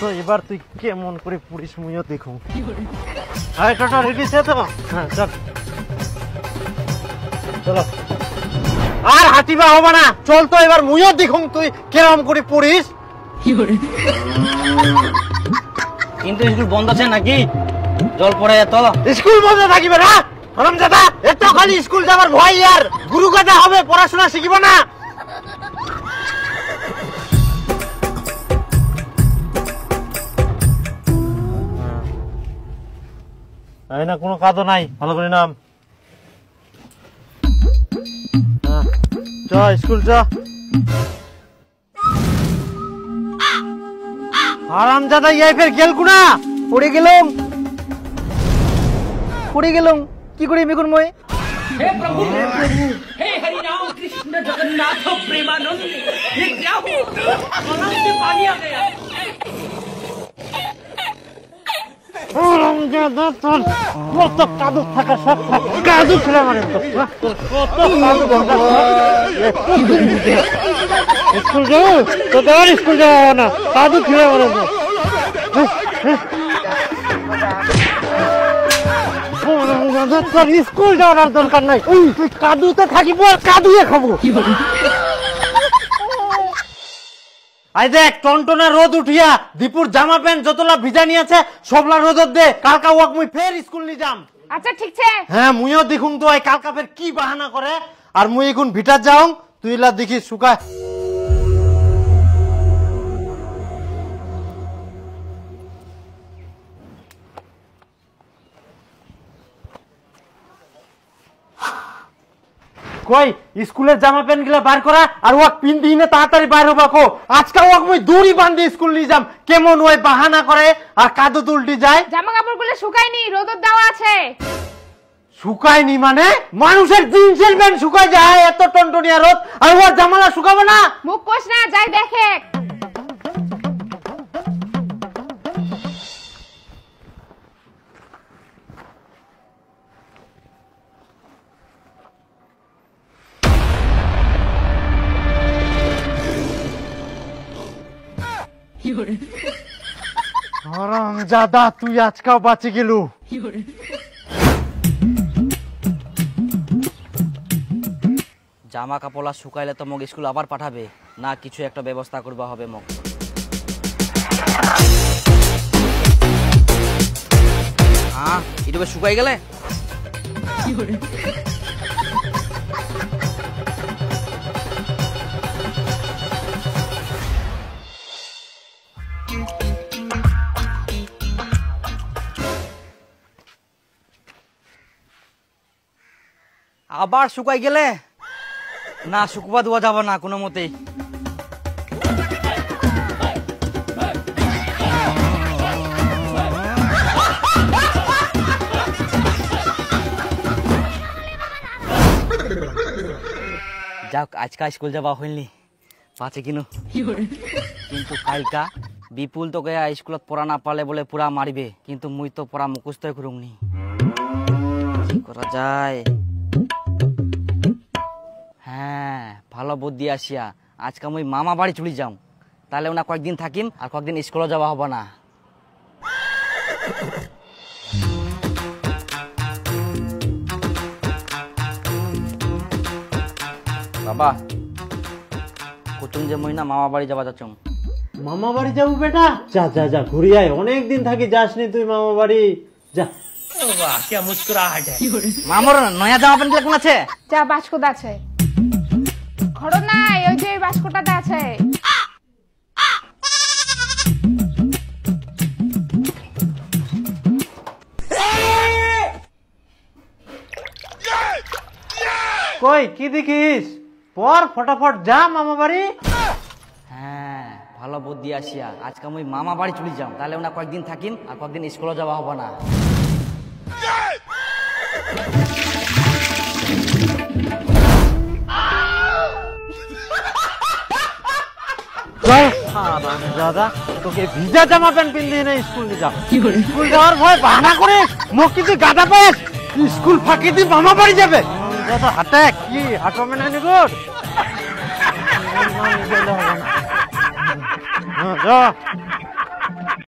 তো এবার তুই কেমন করে পুলিশ মুইও দেখুন। হ্যাঁ টোটো রেডি আছে তো? হ্যাঁ চল চলো। আর হাঁটিবা হবে না, চল তো এবার মুইও দেখুন তুই কেমন করে পড়িস। কিন্তু স্কুল বন্ধ আছে নাকি? জল পড়ে যেত। স্কুল বন্ধ থাকিবে না হারামজাদা, এত খালি স্কুল যাবার ভয় আর গুরু গাদা হবে, পড়াশোনা শিখিব না। এই না কোনো কাদও নাই, ভালো করে নাম। চ স্কুল চ। হারামজাদা ইয়াই ফের গেল কুনা? পড়ে গেলাম কি করে মেকুন মই? हे प्रभु हे हरि राम कृष्ण जगन्नाथ प्रेमानंद, ये क्या हुआ? गला से पानी आ गया। হারামজাদা তোর কত কাদু থাকা সব কাদু খেলে মানে তো কত কাদু স্কুল যাও তো, তোর স্কুল যাও না, কাদু খেলে মানে তো। তোর স্কুল যাওয়ার দরকার নাই, তুই কাদুতে থাকিব আর কাদুয়ে খাবো। আই দেখ টনটনা রোদ উঠিয়া দীপুর জামা প্যান্ট যতলা ভিজানি আছে সবলা রোদত দে, কালকা ওয়াক মুই ফের স্কুল নি যাম। আচ্ছা ঠিক আছে। হ্যাঁ মুইও দেখুন তো এই কালকা ফের কি বাহানা করে, আর মুই এখন ভিটার যাও, তুই লা দেখি শুকায়। কই স্কুলের জামা প্যান্ট গুলা বার করা আর ওয়াক পিন্দি না তাড়াতাড়ি বার হবা কো। আজকে ওয়াক মুই দড়ি বান্ধি স্কুল নিয়ে যাম, কেমন ওই বাহানা করে আর কাদো তুলটি যায়। জামা কাপড় গুলো শুকায়নি, রোদর দেওয়া আছে। শুকায়নি মানে? মানুষের জিন্সের প্যান্ট শুকায় যায় এত টনটনিয়া রোদ, আর ওর জামালা শুকাবে না? মুখ কোষ না, যাই দেখে। হারামজাদা তুই আজকাও বাঁচি গেল। জামা কাপড় শুকাইলে তো মোক স্কুল আবার পাঠাবে না, কিছু একটা ব্যবস্থা করবা হবে মোক। হ্যাঁ এটা শুকাই গেলে আবার শুকাই গেলে না, শুকবা দেওয়া যাবে না কোনো মতেই। যাক আজকা স্কুল যাবা হইনি পাচ্ছে কিনু, কিন্তু কালকা বিপুল তোকে স্কুলত পড়া না পারলে বলে পুরা মারিবে, কিন্তু মুই তো পড়া মুখস্থই করুমনি, কি করা যায়? হ্যাঁ ভালো বুদ্ধি আসিয়া, আজকে মুই মামা বাড়ি চলে যাম, তাহলে ওনা কয়েকদিন থাকিম আর কয়েকদিন স্কুলে যাওয়া হবে না। বাবা কুতুম যে মুই না মামা বাড়ি যাবা যাচ্ছম। মামা বাড়ি যাবো বেটা? যা যা যা ঘুরি আয়, অনেকদিন থাকি যাসনি তুই মামা বাড়ি, যা। वाह क्या मुस्कुराहट है। মামর নয়া জামা প্যান্ট কোন আছে? যা বাস্কোতে আছে। ঘর নাই, ওই যে বাস্কোটাতে আছে। কই কি দেখিস? পর ফটাফট যা মামা বাড়ি। হ্যাঁ ভালো বুদ্ধি আসিয়া, আজকে মুই মামা বাড়ি চলে যাম, তাহলে ওনা কয়েকদিন থাকিম আর কয়েকদিন স্কুলে যাওয়া হবে না। দাদা তোকে ভিজা জামা প্যান্ট পিন্দিয়ে না স্কুল নিয়ে যা, স্কুল যাওয়ার ভয় বাহানা করে মুখ কিন্তু গাদা পাস, স্কুল ফাঁকি দিয়ে মামা বাড়ি যাবে। দাদা হাতে কি হাঁটবে না নিগুর, যা